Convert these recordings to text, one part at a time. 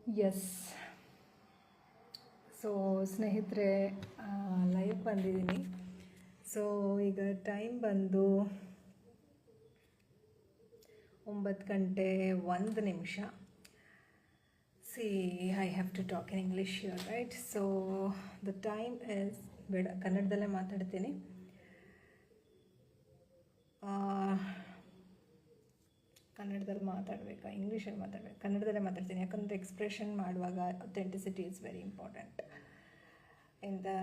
S. So ಸ್ನೇಹಿತರೆ, live ಬಂದಿದ್ದೀನಿ. So ಈಗ ಟೈಮ್ ಬಂದು 9:01. See, I have to talk in English here, right? So the time is, ಬೇಡ ಕನ್ನಡದಲ್ಲೇ ಮಾತಾಡ್ತೀನಿ. ಕನ್ನಡದಲ್ಲಿ ಮಾತಾಡಬೇಕಾ, ಇಂಗ್ಲೀಷಲ್ಲಿ ಮಾತಾಡಬೇಕು? ಕನ್ನಡದಲ್ಲೇ ಮಾತಾಡ್ತೀನಿ, ಯಾಕಂದರೆ ಎಕ್ಸ್ಪ್ರೆಷನ್ ಮಾಡುವಾಗ authenticity is very important. In the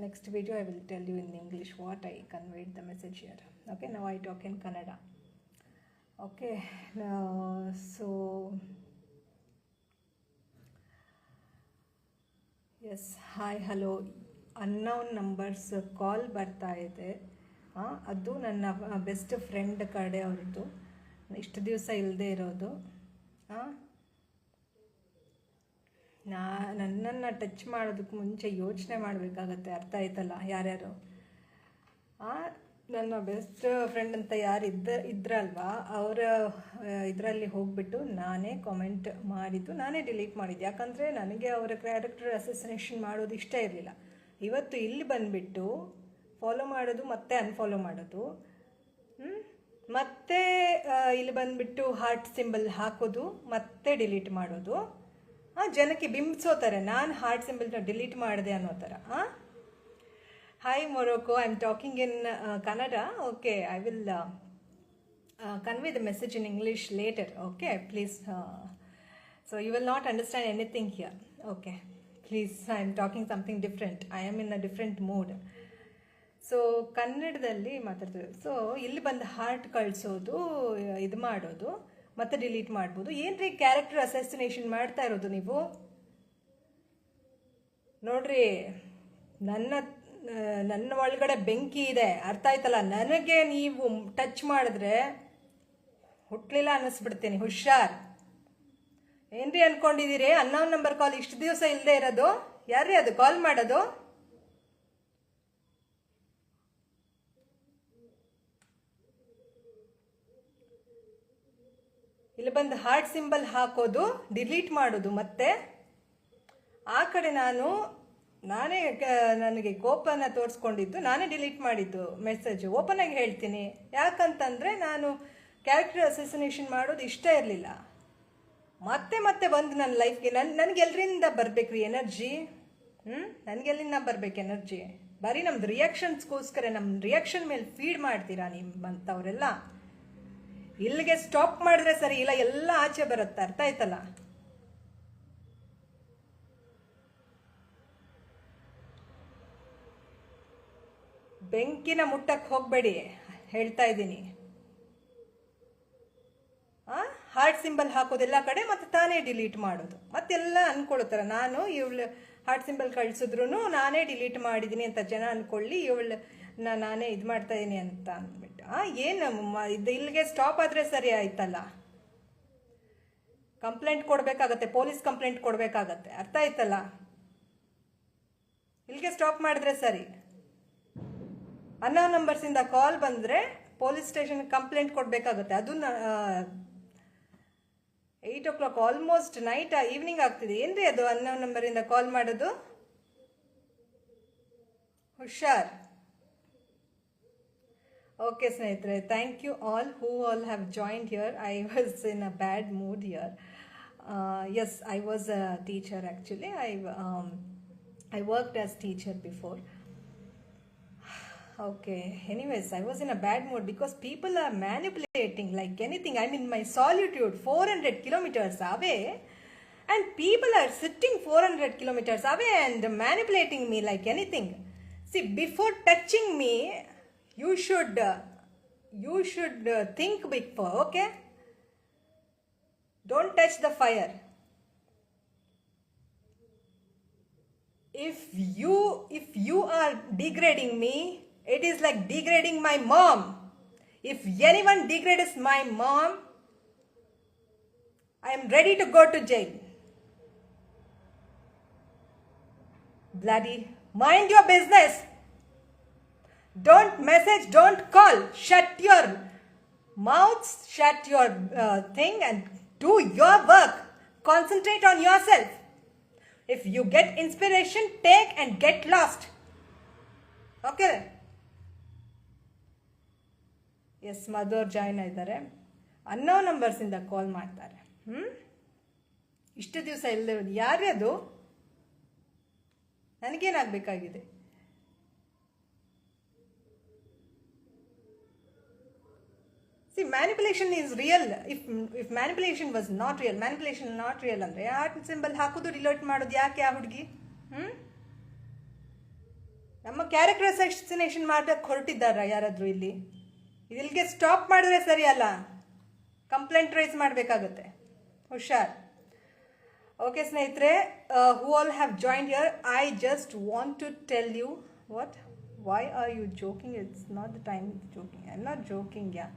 next video I will tell you in English what I conveyed the message here. Okay, now I talk in Kannada. Okay, now so yes, hi, hello. Unknown numbers call ಬರ್ತಾ ಇದೆ. ಅದು ನನ್ನ best friend ಕಡೆ ಅವ್ರದ್ದು, ಇಷ್ಟು ದಿವಸ ಇಲ್ಲದೆ ಇರೋದು. ನನ್ನನ್ನು ಟಚ್ ಮಾಡೋದಕ್ಕೆ ಮುಂಚೆ ಯೋಚನೆ ಮಾಡಬೇಕಾಗತ್ತೆ, ಅರ್ಥ ಆಯ್ತಲ್ಲ? ಯಾರ್ಯಾರು ನನ್ನ ಬೆಸ್ಟ್ ಫ್ರೆಂಡ್ ಅಂತ ಯಾರು ಇದ್ರಲ್ವಾ, ಅವರ ಇದರಲ್ಲಿ ಹೋಗ್ಬಿಟ್ಟು ನಾನೇ ಕಾಮೆಂಟ್ ಮಾಡಿದ್ದು, ನಾನೇ ಡಿಲೀಟ್ ಮಾಡಿದ್ದು. ಯಾಕಂದರೆ ನನಗೆ ಅವರ ಕ್ಯಾರೆಕ್ಟರ್ ಅಸೋಸಿನೇಷನ್ ಮಾಡೋದು ಇಷ್ಟ ಇರಲಿಲ್ಲ. ಇವತ್ತು ಇಲ್ಲಿ ಬಂದುಬಿಟ್ಟು ಫಾಲೋ ಮಾಡೋದು ಮತ್ತೆ ಅನ್ಫಾಲೋ ಮಾಡೋದು, ಮತ್ತೆ ಇಲ್ಲಿ ಬಂದುಬಿಟ್ಟು ಹಾರ್ಟ್ ಸಿಂಬಲ್ ಹಾಕೋದು ಮತ್ತೆ ಡಿಲೀಟ್ ಮಾಡೋದು, ಜನಕ್ಕೆ ಬಿಂಬಿಸೋತಾರೆ ನಾನು ಹಾರ್ಟ್ ಸಿಂಬಲ್ನ ಡಿಲೀಟ್ ಮಾಡಿದೆ ಅನ್ನೋ ಥರ. Hi Morocco, I am talking in Kannada. Okay, I will convey the message in English later. Okay, please. So you will not understand anything here. Okay, please, I am talking something different. I am in a different mood. So ಕನ್ನಡದಲ್ಲಿ ಮಾತಾಡ್ತೀವಿ. So ಇಲ್ಲಿ ಬಂದು heart ಕಳಿಸೋದು, ಇದು ಮಾಡೋದು, ಮತ್ತೆ delete ಮಾಡ್ಬೋದು. ಏನ್ರಿ ಕ್ಯಾರೆಕ್ಟರ್ ಅಸೋಸಿನೇಷನ್ ಮಾಡ್ತಾ ಇರೋದು ನೀವು? ನೋಡ್ರಿ, ನನ್ನ ಒಳಗಡೆ ಬೆಂಕಿ ಇದೆ, ಅರ್ಥ ಆಯ್ತಲ್ಲ? ನನಗೆ ನೀವು ಟಚ್ ಮಾಡಿದ್ರೆ ಹುಟ್ಲಿಲ್ಲ ಅನ್ನಿಸ್ಬಿಡ್ತೀನಿ, ಹುಷಾರ್. ಏನ್ರಿ ಅನ್ಕೊಂಡಿದ್ದೀರಿ? ಅನ್ನೋನ್ ನಂಬರ್ ಕಾಲ್ ಇಷ್ಟು ದಿವಸ ಇಲ್ಲದೆ ಇರೋದು, ಯಾರ್ರೀ ಅದು ಕಾಲ್ ಮಾಡೋದು? ಇಲ್ಲಿ ಬಂದು ಹಾರ್ಟ್ ಸಿಂಬಲ್ ಹಾಕೋದು, ಡಿಲೀಟ್ ಮಾಡೋದು, ಮತ್ತೆ ಆ ಕಡೆ ನನಗೆ ಕೋಪನ ತೋರಿಸ್ಕೊಂಡಿದ್ದು, ನಾನೇ ಡಿಲೀಟ್ ಮಾಡಿದ್ದು ಮೆಸೇಜ್. ಓಪನ್ ಆಗಿ ಹೇಳ್ತೀನಿ, ಯಾಕಂತಂದರೆ ನಾನು ಕ್ಯಾರೆಕ್ಟರ್ ಅಸೋಸಿನೇಷನ್ ಮಾಡೋದು ಇಷ್ಟ ಇರಲಿಲ್ಲ. ಮತ್ತೆ ಮತ್ತೆ ಬಂದು ನನ್ನ ಲೈಫ್ಗೆ ನನಗೆ ಎಲ್ರಿಂದ ಬರ್ಬೇಕ್ರಿ ಎನರ್ಜಿ? ನನಗೆಲ್ಲಿಂದ ಬರ್ಬೇಕು ಎನರ್ಜಿ? ಬರೀ ನಮ್ದು ರಿಯಾಕ್ಷನ್ಸ್ಗೋಸ್ಕರ ನಮ್ಮ ರಿಯಾಕ್ಷನ್ ಮೇಲೆ ಫೀಡ್ ಮಾಡ್ತೀರಾ ನಿಮ್ಮಂಥವರೆಲ್ಲ. ಇಲ್ಲಿಗೆ ಸ್ಟಾಪ್ ಮಾಡಿದ್ರೆ ಸರಿ, ಇಲ್ಲ ಎಲ್ಲ ಆಚೆ ಬರುತ್ತೆ, ಅರ್ಥ ಆಯ್ತಲ್ಲ? ಬೆಂಕಿನ ಮುಟ್ಟಕ್ಕೆ ಹೋಗಬೇಡಿ, ಹೇಳ್ತಾ ಇದ್ದೀನಿ. ಹಾರ್ಟ್ ಸಿಂಬಲ್ ಹಾಕೋದೆಲ್ಲ ಕಡೆ, ಮತ್ತೆ ತಾನೇ ಡಿಲೀಟ್ ಮಾಡೋದು, ಮತ್ತೆಲ್ಲ ಅನ್ಕೊಳ್ತಾರೆ ನಾನು ಇವಳು ಹಾರ್ಟ್ ಸಿಂಬಲ್ ಕಳಿಸಿದ್ರು ನಾನೇ ಡಿಲೀಟ್ ಮಾಡಿದ್ದೀನಿ ಅಂತ ಜನ ಅನ್ಕೊಳ್ಳಿ, ನಾನೇ ಇದು ಮಾಡ್ತಾ ಇದ್ದೀನಿ ಅಂತ ಅಂದ್ಬಿಟ್ಟು. ಏನು ಇದು ಇಲ್ಲಿಗೆ ಸ್ಟಾಪ್ ಆದರೆ ಸರಿ ಆಯ್ತಲ್ಲ? ಕಂಪ್ಲೇಂಟ್ ಕೊಡಬೇಕಾಗತ್ತೆ, ಪೊಲೀಸ್ ಕಂಪ್ಲೇಂಟ್ ಕೊಡಬೇಕಾಗತ್ತೆ, ಅರ್ಥ ಆಯ್ತಲ್ಲ? ಇಲ್ಲಿಗೆ ಸ್ಟಾಪ್ ಮಾಡಿದ್ರೆ ಸರಿ. ಅನ್ನೋನ್ ನಂಬರ್ಸಿಂದ ಕಾಲ್ ಬಂದರೆ ಪೊಲೀಸ್ ಸ್ಟೇಷನ್ ಕಂಪ್ಲೇಂಟ್ ಕೊಡಬೇಕಾಗತ್ತೆ. ಅದು 8 o'clock, ಆಲ್ಮೋಸ್ಟ್ ನೈಟ್, ಈವ್ನಿಂಗ್ ಆಗ್ತಿದೆ. ಏನ್ರಿ ಅದು ಅನ್ನೋನ್ ನಂಬರಿಂದ ಕಾಲ್ ಮಾಡೋದು? ಹುಷಾರ್. ಓಕೆ ಸ್ನೇಹಿತರೆ, thank you all who all have joined here. I was in a bad mood here. Yes, I was a teacher actually. I worked as teacher before. Okay, anyways, I was in a bad mood because people are manipulating like anything. I'm in my solitude 400 kilometers away, and people are sitting 400 kilometers away and manipulating me like anything. See, before touching me, you should think before, okay? Don't touch the fire. If you are degrading me, it is like degrading my mom. If anyone degrades my mom, I am ready to go to jail. Bloody, mind your business. Don't message, don't call. Shut your mouths, shut your thing and do your work. Concentrate on yourself. If you get inspiration, take and get lost. Okay? Yes, Madhur join ಆಗಿದ್ದಾರೆ. ಅನ್ನೋ ನಂಬರ್ಸಿಂದ ಕಾಲ್ ಮಾಡ್ತಾರೆ. ಇಷ್ಟು ದಿವಸ ಇಲ್ಲದೆ ಯಾರೇ ಅದು? ನನಗೇನಾಗಬೇಕಾಗಿದೆ? See, manipulation is real. If manipulation was not real, manipulation not real ಅಂದ್ರೆ heart symbol ಹಾಕೋದು ಡಿಲೀಟ್ ಮಾಡೋದು ಯಾಕೆ ಆ ಹುಡುಗಿ? ನಮ್ಮ ಕ್ಯಾರೆಕ್ಟರ್ ಅಸಸಿನೇಷನ್ ಮಾಡಕ್ಕೆ ಹೊರಟಿದ್ದಾರ ಯಾರಾದರೂ ಇಲ್ಲಿ? ಇದಿಲ್ಲಿಗೆ ಸ್ಟಾಪ್ ಮಾಡಿದ್ರೆ ಸರಿ ಅಲ್ಲ, ಕಂಪ್ಲೇಂಟ್ ರೈಸ್ ಮಾಡಬೇಕಾಗುತ್ತೆ. ಹುಷಾರ್. ಓಕೆ ಸ್ನೇಹಿತರೆ, who all have joined here, I just want to tell you what, why are you joking? It's not the time joking. I am not joking. Yeah,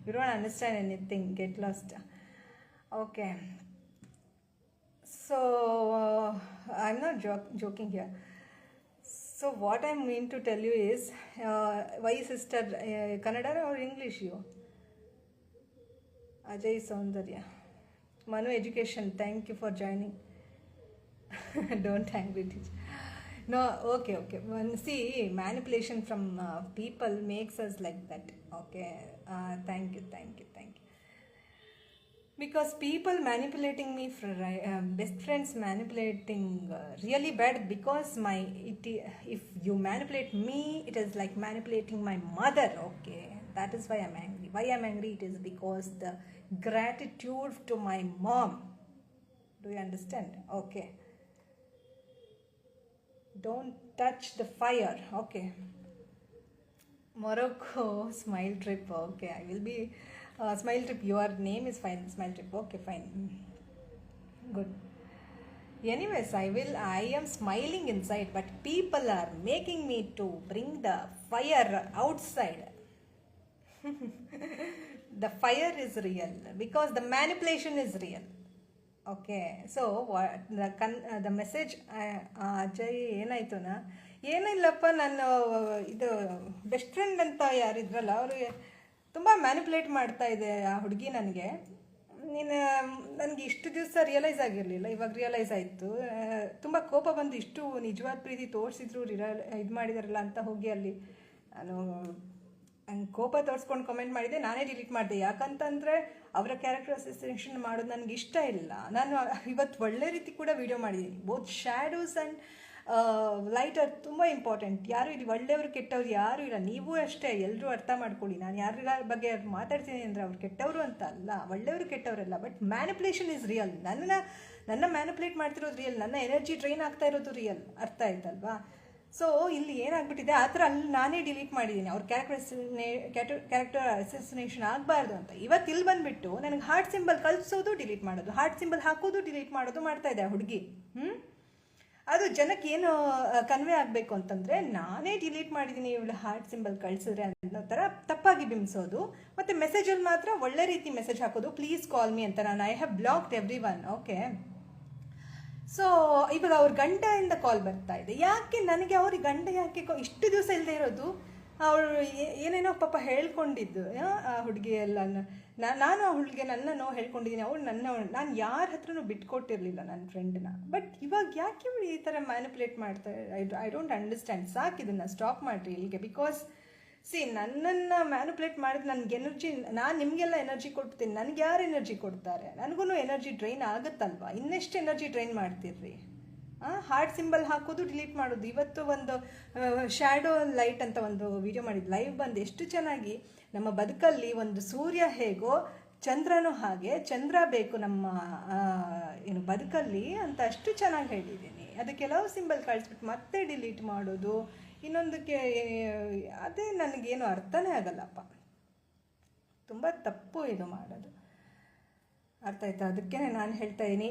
you don't understand anything, get lost. Okay, so I'm not joking here. So what I mean to tell you is, why sister, Kannada or English you? Ajay Soundarya, Manu Education, thank you for joining. Don't angry teacher. No, okay. See, manipulation from people makes us like that. Okay, thank you. Because people manipulating me, for best friends manipulating really bad. Because if you manipulate me, it is like manipulating my mother. Okay, that is why I'm angry. Why I'm angry? It is because the gratitude to my mom. Do you understand? Okay. Don't touch the fire. Okay. Morocco smile trip. Okay, I will be smile trip. Your name is fine. Smile trip. Okay, fine. Good. Anyways, I am smiling inside, but people are making me to bring the fire outside. The fire is real because the manipulation is real. Okay, so the message Ajay ಏನಾಯ್ತುನ, ಏನಿಲ್ಲಪ್ಪ, ನಾನು ಇದು best friend ಅಂತ ಯಾರಿದ್ರಲ್ಲ ಅವ್ರಿಗೆ ತುಂಬ manipulate ಮಾಡ್ತಾ ಇದೆ ಆ ಹುಡುಗಿ ನನಗೆ. ನನಗೆ ಇಷ್ಟು ದಿವಸ ರಿಯಲೈಸ್ ಆಗಿರಲಿಲ್ಲ, ಇವಾಗ ರಿಯಲೈಸ್ ಆಯಿತು. ತುಂಬ ಕೋಪ ಬಂದು ಇಷ್ಟು ನಿಜವಾದ ಪ್ರೀತಿ ತೋರಿಸಿದ್ರು, ಇದು ಮಾಡಿದಾರಲ್ಲ ಅಂತ ಹೋಗಿ ಅಲ್ಲಿ ನಾನು ನಂಗೆ ಕೋಪ ತೋರಿಸ್ಕೊಂಡು ಕಮೆಂಟ್ ಮಾಡಿದೆ. ನಾನೇ ಡಿಲೀಟ್ ಮಾಡಿದೆ. ಯಾಕಂತಂದರೆ ಅವರ ಕ್ಯಾರೆಕ್ಟರ್ ಅಸೋಸಿಯೇಷನ್ ಮಾಡೋದು ನನಗೆ ಇಷ್ಟ ಇಲ್ಲ. ನಾನು ಇವತ್ತು ಒಳ್ಳೆ ರೀತಿ ಕೂಡ ವಿಡಿಯೋ ಮಾಡಿದ್ದೀನಿ. Both shadows and light are ತುಂಬ ಇಂಪಾರ್ಟೆಂಟ್. ಯಾರು ಇಲ್ಲಿ ಒಳ್ಳೆಯವರು ಕೆಟ್ಟವ್ರು ಯಾರೂ ಇಲ್ಲ. ನೀವು ಅಷ್ಟೇ, ಎಲ್ಲರೂ ಅರ್ಥ ಮಾಡ್ಕೊಳ್ಳಿ. ನಾನು ಯಾರ ಬಗ್ಗೆ ಮಾತಾಡ್ತೀನಿ ಅಂದರೆ ಅವ್ರು ಕೆಟ್ಟವರು ಅಂತ ಅಲ್ಲ, ಒಳ್ಳೆಯವರು ಕೆಟ್ಟವರಲ್ಲ. But manipulation is real. ನನ್ನ ಮ್ಯಾನಿಪುಲೇಟ್ ಮಾಡ್ತಿರೋದು ರಿಯಲ್, ನನ್ನ ಎನರ್ಜಿ ಡ್ರೈನ್ ಆಗ್ತಾ ಇರೋದು ರಿಯಲ್. ಅರ್ಥ ಆಯ್ತಲ್ವಾ? ಸೊ ಇಲ್ಲಿ ಏನಾಗ್ಬಿಟ್ಟಿದೆ, ಆ ಥರ ಅಲ್ಲಿ ನಾನೇ ಡಿಲೀಟ್ ಮಾಡಿದ್ದೀನಿ. ಅವ್ರ ಕ್ಯಾರೆಕ್ಟರ್ ಅಸಸಿನೇಷನ್ ಆಗಬಾರ್ದು ಅಂತ. ಇವತ್ತು ಇಲ್ಲಿ ಬಂದುಬಿಟ್ಟು ನನಗೆ ಹಾರ್ಟ್ ಸಿಂಬಲ್ ಕಳಿಸೋದು ಡಿಲೀಟ್ ಮಾಡೋದು, ಹಾರ್ಟ್ ಸಿಂಬಲ್ ಹಾಕೋದು ಡಿಲೀಟ್ ಮಾಡೋದು ಮಾಡ್ತಾ ಇದೆ ಆ ಹುಡುಗಿ. ಅದು ಜನಕ್ಕೆ ಏನು ಕನ್ವೆ ಆಗಬೇಕು ಅಂತಂದರೆ, ನಾನೇ ಡಿಲೀಟ್ ಮಾಡಿದ್ದೀನಿ ಇವಳು ಹಾರ್ಟ್ ಸಿಂಬಲ್ ಕಳಿಸಿದ್ರೆ ಅನ್ನೋ ಥರ ತಪ್ಪಾಗಿ ಬಿಂಬಿಸೋದು. ಮತ್ತು ಮೆಸೇಜಲ್ಲಿ ಮಾತ್ರ ಒಳ್ಳೆ ರೀತಿ ಮೆಸೇಜ್ ಹಾಕೋದು, ಪ್ಲೀಸ್ ಕಾಲ್ ಮೀ ಅಂತ. ನಾನು I have blocked every one. Okay, so ಇವಾಗ ಅವ್ರ ಗಂಡದಿಂದ ಕಾಲ್ ಬರ್ತಾ ಇದೆ. ಯಾಕೆ ನನಗೆ ಅವ್ರಿಗೆ ಗಂಡ ಯಾಕೆ ಇಷ್ಟು ದಿವಸ ಇಲ್ಲದೆ ಇರೋದು? ಅವಳು ಏನೇನೋ ಪಾಪ ಹೇಳ್ಕೊಂಡಿದ್ದು ಆ ಹುಡುಗಿ ಎಲ್ಲ. ನಾನು ಆ ಹುಡುಗಿಗೆ ನನ್ನ ನೋವು ಹೇಳ್ಕೊಂಡಿದ್ದೀನಿ. ಅವಳು ನಾನು ಯಾರ ಹತ್ರನೂ ಬಿಟ್ಕೊಟ್ಟಿರಲಿಲ್ಲ ನನ್ನ ಫ್ರೆಂಡ್ನ. ಬಟ್ ಇವಾಗ ಯಾಕೆ ಇವಳು ಈ ಥರ ಮ್ಯಾನಿಪುಲೇಟ್ ಮಾಡ್ತಾರೆ? I don't understand. ಸಾಕು, ಇದನ್ನು ಸ್ಟಾಪ್ ಮಾಡಿರಿ ಇಲ್ಲಿಗೆ. ಬಿಕಾಸ್ ನನ್ನನ್ನು ಮ್ಯಾನಿಪುಲೇಟ್ ಮಾಡಿದ್ರೆ ನನಗೆ ಎನರ್ಜಿ, ನಾನು ನಿಮಗೆಲ್ಲ ಎನರ್ಜಿ ಕೊಡ್ತೀನಿ, ನನಗೆ ಯಾರು ಎನರ್ಜಿ ಕೊಡ್ತಾರೆ? ನನಗೂ ಎನರ್ಜಿ ಡ್ರೈನ್ ಆಗುತ್ತಲ್ವಾ? ಇನ್ನೆಷ್ಟು ಎನರ್ಜಿ ಡ್ರೈನ್ ಮಾಡ್ತೀರ್ರಿ? ಹಾರ್ಟ್ ಸಿಂಬಲ್ ಹಾಕೋದು ಡಿಲೀಟ್ ಮಾಡೋದು. ಇವತ್ತು ಒಂದು ಶ್ಯಾಡೋ ಲೈಟ್ ಅಂತ ಒಂದು ವಿಡಿಯೋ ಮಾಡಿದ್ದು, ಲೈವ್ ಬಂದು ಎಷ್ಟು ಚೆನ್ನಾಗಿ ನಮ್ಮ ಬದುಕಲ್ಲಿ ಒಂದು ಸೂರ್ಯ ಹೇಗೋ ಚಂದ್ರನೂ ಹಾಗೆ, ಚಂದ್ರ ಬೇಕು ನಮ್ಮ ಬದುಕಲ್ಲಿ ಅಂತ ಅಷ್ಟು ಚೆನ್ನಾಗಿ ಹೇಳಿದ್ದೀನಿ. ಅದು ಕೆಲವು ಸಿಂಬಲ್ ಕಳಿಸ್ಬಿಟ್ಟು ಮತ್ತೆ ಡಿಲೀಟ್ ಮಾಡೋದು, ಇನ್ನೊಂದಕ್ಕೆ ಅದೇ ನನಗೇನು ಅರ್ಥನೇ ಆಗಲ್ಲಪ್ಪ. ತುಂಬ ತಪ್ಪು ಇದು ಮಾಡೋದು. ಅರ್ಥ ಆಯ್ತಾ? ಅದಕ್ಕೆ ನಾನು ಹೇಳ್ತಾ ಇದ್ದೀನಿ,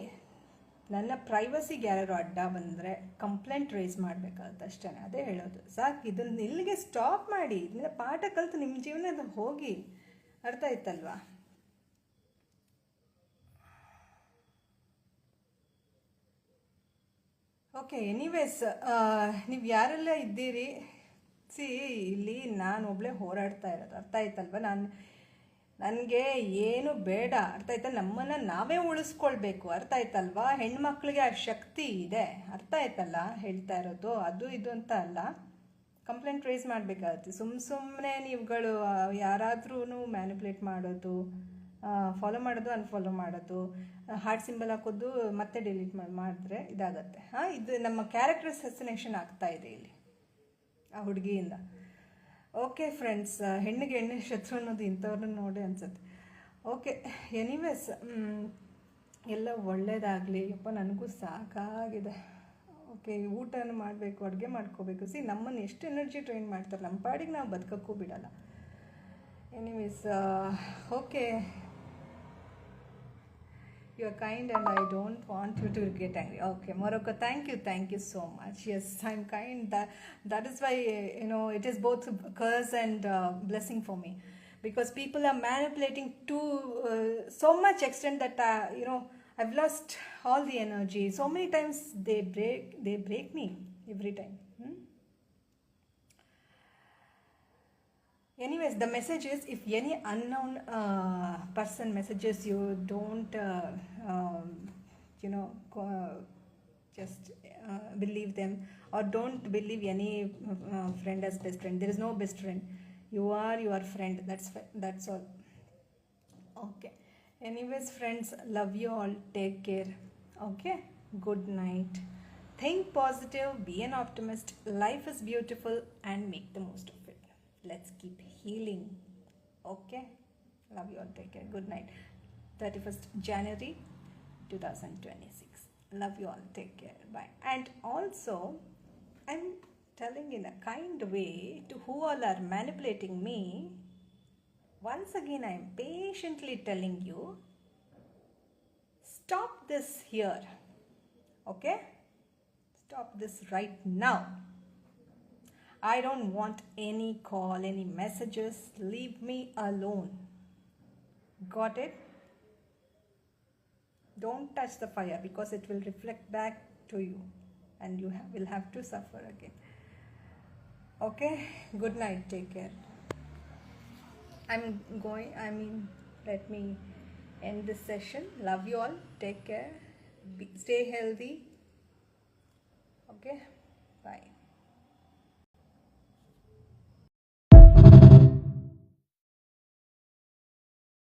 ನನ್ನ ಪ್ರೈವಸಿಗೆ ಯಾರು ಅಡ್ಡ ಬಂದರೆ ಕಂಪ್ಲೇಂಟ್ ರೈಸ್ ಮಾಡಬೇಕಾಗುತ್ತೆ ಅಷ್ಟೇ. ಅದೇ ಹೇಳೋದು. ಸಾಕು, ಇದನ್ನು ಇಲ್ಲಿಗೆ ಸ್ಟಾಪ್ ಮಾಡಿ. ಇದನ್ನ ಪಾಠ ಕಲಿತು ನಿಮ್ಮ ಜೀವನದ ಹೋಗಿ. ಅರ್ಥ ಆಯ್ತಲ್ವಾ? ಓಕೆ, ಎನಿವೇಸ್, ನೀವು ಯಾರೆಲ್ಲ ಇದ್ದೀರಿ, ಇಲ್ಲಿ ನಾನು ಒಬ್ಬಳೇ ಹೋರಾಡ್ತಾ ಇರೋದು. ಅರ್ಥ ಆಯ್ತಲ್ವ? ನನಗೆ ಏನು ಬೇಡ, ಅರ್ಥ ಆಯ್ತಾ? ನಮ್ಮನ್ನು ನಾವೇ ಉಳಿಸ್ಕೊಳ್ಬೇಕು, ಅರ್ಥ ಆಯ್ತಲ್ವಾ? ಹೆಣ್ಮಕ್ಳಿಗೆ ಆ ಶಕ್ತಿ ಇದೆ, ಅರ್ಥ ಆಯ್ತಲ್ಲ ಹೇಳ್ತಾ ಇರೋದು? ಅದು ಇದು ಅಂತ ಅಲ್ಲ, ಕಂಪ್ಲೇಂಟ್ ರೈಸ್ ಮಾಡಬೇಕಾಗತ್ತೆ. ಸುಮ್ಮನೆ ನೀವುಗಳು ಯಾರಾದ್ರೂ ಮ್ಯಾನಿಪುಲೇಟ್ ಮಾಡೋದು, ಫಾಲೋ ಮಾಡೋದು, ಅನ್ಫಾಲೋ ಮಾಡೋದು, ಹಾರ್ಟ್ ಸಿಂಬಲ್ ಹಾಕೋದು ಮತ್ತೆ ಡಿಲೀಟ್ ಮಾಡಿದ್ರೆ ಇದಾಗತ್ತೆ. ಇದು ನಮ್ಮ ಕ್ಯಾರೆಕ್ಟರ್ ಅಸಸಿನೇಷನ್ ಆಗ್ತಾ ಇದೆ ಇಲ್ಲಿ ಆ ಹುಡುಗಿಯಿಂದ. ಓಕೆ ಫ್ರೆಂಡ್ಸ್, ಹೆಣ್ಣಿಗೆ ಎಣ್ಣೆ ಶತ್ರು ಅನ್ನೋದು ಇಂಥವ್ರನ್ನ ನೋಡಿ ಅನ್ಸುತ್ತೆ. ಓಕೆ, ಎನಿವೇಸ್, ಎಲ್ಲ ಒಳ್ಳೇದಾಗಲಿ. ಅಪ್ಪ ನನಗೂ ಸಾಕಾಗಿದೆ. ಓಕೆ, ಊಟನೂ ಮಾಡಬೇಕು, ಅಡುಗೆ ಮಾಡ್ಕೋಬೇಕು. ನಮ್ಮನ್ನು ಎಷ್ಟು ಎನರ್ಜಿ ಟ್ರೈನ್ ಮಾಡ್ತಾರೆ, ನಮ್ಮ ಪಾಡಿಗೆ ನಾವು ಬದುಕೋಕ್ಕೂ ಬಿಡಲ್ಲ. Anyways, okay, you are kind and I don't want you to get angry. Okay, Morocco, thank you so much. Yes, I'm kind. That is why, it is both curse and blessing for me, because people are manipulating to so much extent that I've lost all the energy. So many times they break me every time. Anyways, the message is, if any unknown person messages you, don't just believe them, or don't believe any friend as best friend. There is no best friend. You are your friend. That's all. Okay. Anyways, friends, love you all. Take care. Okay. Good night. Think positive. Be an optimist. Life is beautiful, and make the most of it. Let's keep healing. Okay. Love you all. Take care. Good night. 31st January 2026. Love you all. Take care. Bye. And also, I'm telling in a kind way to who all are manipulating me. Once again, I am patiently telling you, stop this here. Okay? Stop this right now. I don't want any call, any messages. Leave me alone. Got it? Don't touch the fire, because it will reflect back to you, and you will have to suffer again. Okay? Good night. Take care. Let me end this session. Love you all. Take care. Stay healthy. Okay? Bye.